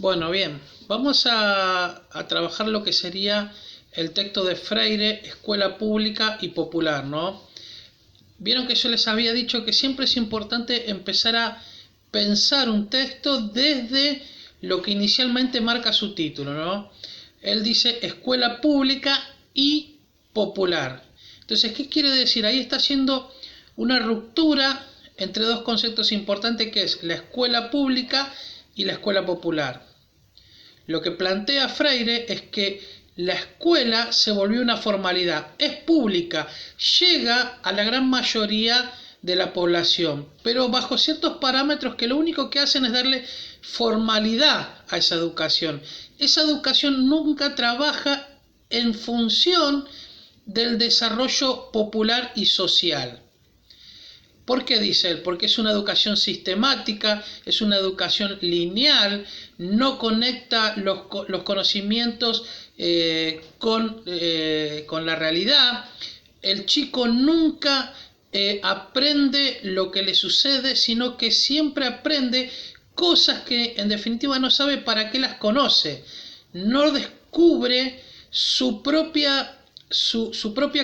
Bueno, bien, vamos a trabajar lo que sería el texto de Freire, escuela pública y popular, ¿no? Vieron que yo les había dicho que siempre es importante empezar a pensar un texto desde lo que inicialmente marca su título, ¿no? Él dice escuela pública y popular. Entonces, ¿qué quiere decir? Ahí está haciendo una ruptura entre dos conceptos importantes que es la escuela pública y la escuela popular. Lo que plantea Freire es que la escuela se volvió una formalidad, es pública, llega a la gran mayoría de la población, pero bajo ciertos parámetros que lo único que hacen es darle formalidad a esa educación. Esa educación nunca trabaja en función del desarrollo popular y social. ¿Por qué dice él? Porque es una educación sistemática, es una educación lineal, no conecta los conocimientos con la realidad. El chico nunca aprende lo que le sucede, sino que siempre aprende cosas que en definitiva no sabe para qué las conoce. No descubre su propia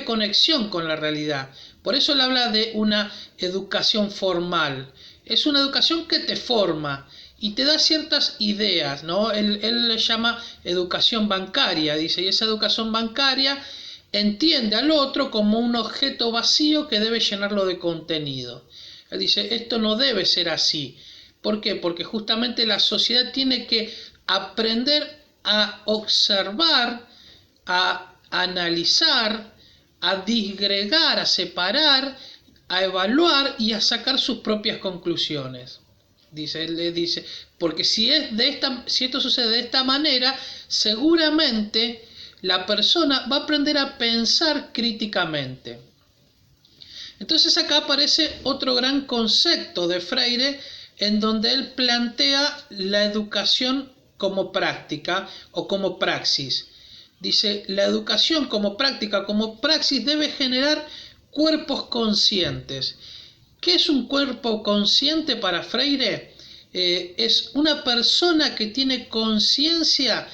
conexión con la realidad. Por eso él habla de una educación formal. Es una educación que te forma y te da ciertas ideas, ¿no? Él le llama educación bancaria, dice, y esa educación bancaria entiende al otro como un objeto vacío que debe llenarlo de contenido. Él dice, esto no debe ser así. ¿Por qué? Porque justamente la sociedad tiene que aprender a observar, a analizar, a disgregar, a separar, a evaluar y a sacar sus propias conclusiones. Él le dice, porque si esto sucede de esta manera, seguramente la persona va a aprender a pensar críticamente. Entonces acá aparece otro gran concepto de Freire en donde él plantea la educación como práctica o como praxis. Dice, la educación como práctica, como praxis debe generar cuerpos conscientes. ¿Qué es un cuerpo consciente para Freire? Es una persona que tiene conciencia,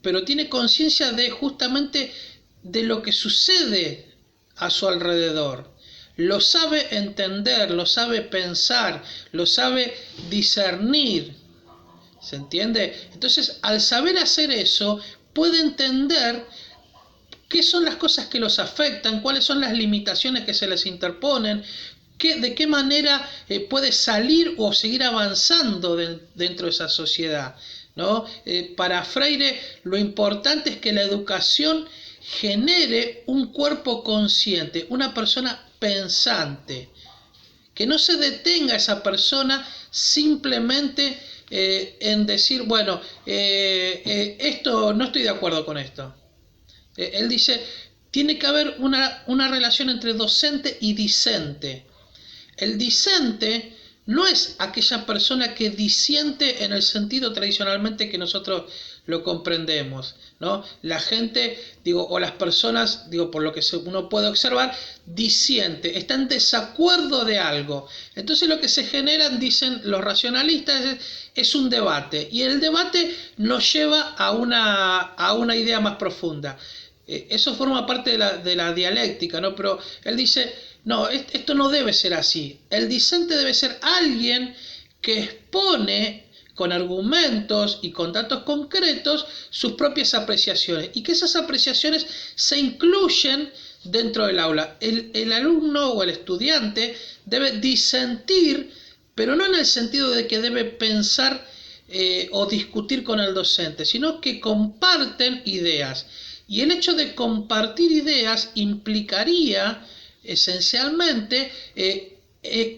pero tiene conciencia de justamente de lo que sucede a su alrededor. Lo sabe entender, lo sabe pensar, lo sabe discernir. ¿Se entiende? Entonces, al saber hacer eso, puede entender qué son las cosas que los afectan, cuáles son las limitaciones que se les interponen, de qué manera puede salir o seguir avanzando dentro de esa sociedad, ¿no? Para Freire lo importante es que la educación genere un cuerpo consciente, una persona pensante, que no se detenga esa persona simplemente en decir, bueno, esto no estoy de acuerdo con esto. Él dice, tiene que haber una relación entre docente y discente. El discente no es aquella persona que disiente en el sentido tradicionalmente que nosotros lo comprendemos, ¿no? La gente, o las personas, por lo que uno puede observar, disiente, está en desacuerdo de algo. Entonces lo que se genera, dicen los racionalistas, es un debate. Y el debate nos lleva a una idea más profunda. Eso forma parte de la dialéctica, ¿no? Pero él dice, no, esto no debe ser así. El discente debe ser alguien que expone con argumentos y con datos concretos sus propias apreciaciones y que esas apreciaciones se incluyen dentro del aula. El alumno o el estudiante debe disentir, pero no en el sentido de que debe pensar o discutir con el docente, sino que comparten ideas. Y el hecho de compartir ideas implicaría esencialmente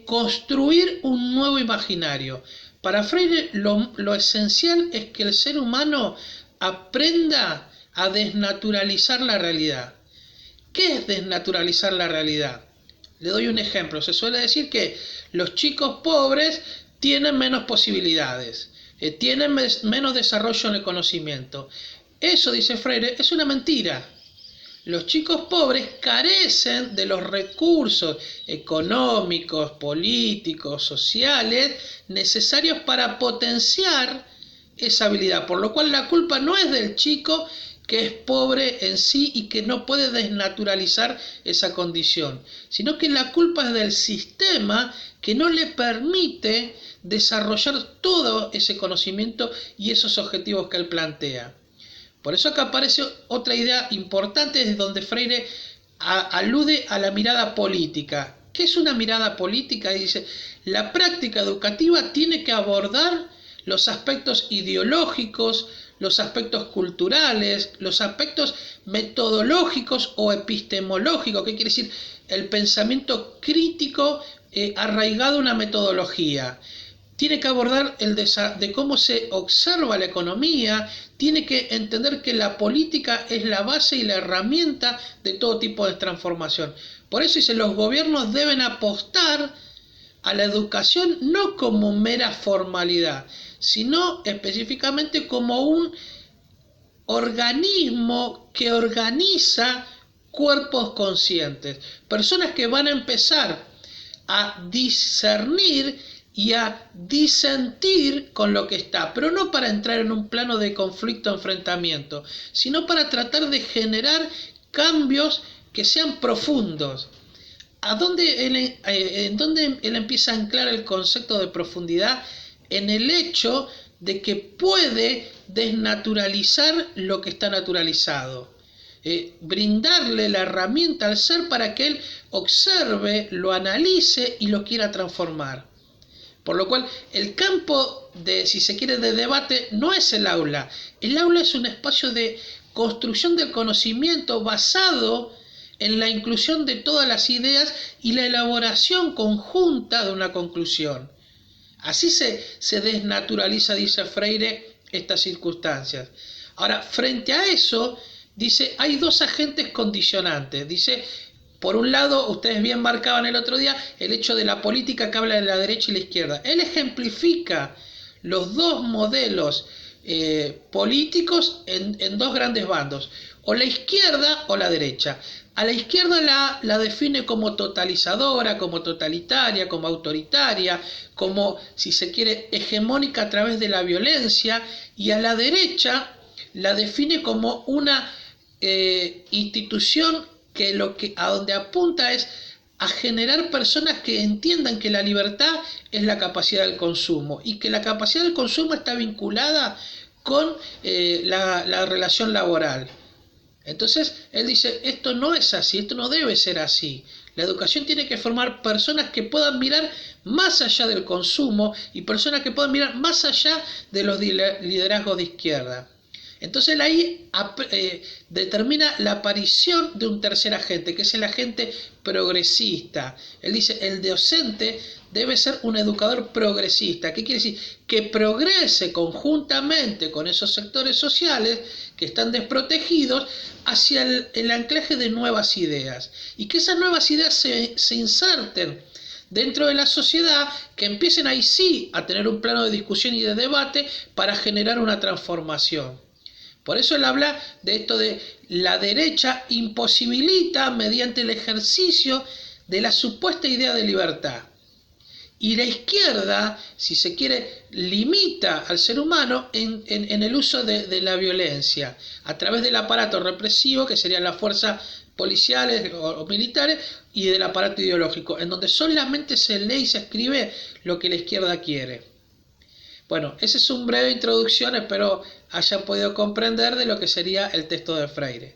construir un nuevo imaginario. Para Freire lo esencial es que el ser humano aprenda a desnaturalizar la realidad. ¿Qué es desnaturalizar la realidad? Le doy un ejemplo. Se suele decir que los chicos pobres tienen menos posibilidades, tienen menos desarrollo en el conocimiento. Eso, dice Freire, es una mentira. Los chicos pobres carecen de los recursos económicos, políticos, sociales necesarios para potenciar esa habilidad, por lo cual la culpa no es del chico que es pobre en sí y que no puede desnaturalizar esa condición, sino que la culpa es del sistema que no le permite desarrollar todo ese conocimiento y esos objetivos que él plantea. Por eso acá aparece otra idea importante desde donde Freire alude a la mirada política. ¿Qué es una mirada política? Y dice, la práctica educativa tiene que abordar los aspectos ideológicos, los aspectos culturales, los aspectos metodológicos o epistemológicos. ¿Qué quiere decir? El pensamiento crítico arraigado a una metodología. Tiene que abordar de cómo se observa la economía, tiene que entender que la política es la base y la herramienta de todo tipo de transformación. Por eso dice, los gobiernos deben apostar a la educación no como mera formalidad, sino específicamente como un organismo que organiza cuerpos conscientes, personas que van a empezar a discernir y a disentir con lo que está, pero no para entrar en un plano de conflicto, enfrentamiento, sino para tratar de generar cambios que sean profundos. ¿En dónde él empieza a anclar el concepto de profundidad? En el hecho de que puede desnaturalizar lo que está naturalizado. Brindarle la herramienta al ser para que él observe, lo analice y lo quiera transformar. Por lo cual, el campo de, si se quiere, de debate no es el aula. El aula es un espacio de construcción del conocimiento basado en la inclusión de todas las ideas y la elaboración conjunta de una conclusión. Así se desnaturaliza, dice Freire, estas circunstancias. Ahora, frente a eso, dice, hay dos agentes condicionantes. Dice, por un lado, ustedes bien marcaban el otro día, el hecho de la política que habla de la derecha y la izquierda. Él ejemplifica los dos modelos políticos en dos grandes bandos, o la izquierda o la derecha. A la izquierda la define como totalizadora, como totalitaria, como autoritaria, como, si se quiere, hegemónica a través de la violencia, y a la derecha la define como una institución que a donde apunta es a generar personas que entiendan que la libertad es la capacidad del consumo y que la capacidad del consumo está vinculada con la relación laboral. Entonces, él dice, esto no es así, esto no debe ser así. La educación tiene que formar personas que puedan mirar más allá del consumo y personas que puedan mirar más allá de los liderazgos de izquierda. Entonces ahí determina la aparición de un tercer agente, que es el agente progresista. Él dice, el docente debe ser un educador progresista. ¿Qué quiere decir? Que progrese conjuntamente con esos sectores sociales que están desprotegidos hacia el anclaje de nuevas ideas. Y que esas nuevas ideas se inserten dentro de la sociedad, que empiecen ahí sí a tener un plano de discusión y de debate para generar una transformación. Por eso él habla de esto de la derecha imposibilita mediante el ejercicio de la supuesta idea de libertad. Y la izquierda, si se quiere, limita al ser humano en el uso de la violencia, a través del aparato represivo, que serían las fuerzas policiales o militares, y del aparato ideológico, en donde solamente se lee y se escribe lo que la izquierda quiere. Bueno, esa es una breve introducción, espero hayan podido comprender de lo que sería el texto de Freire.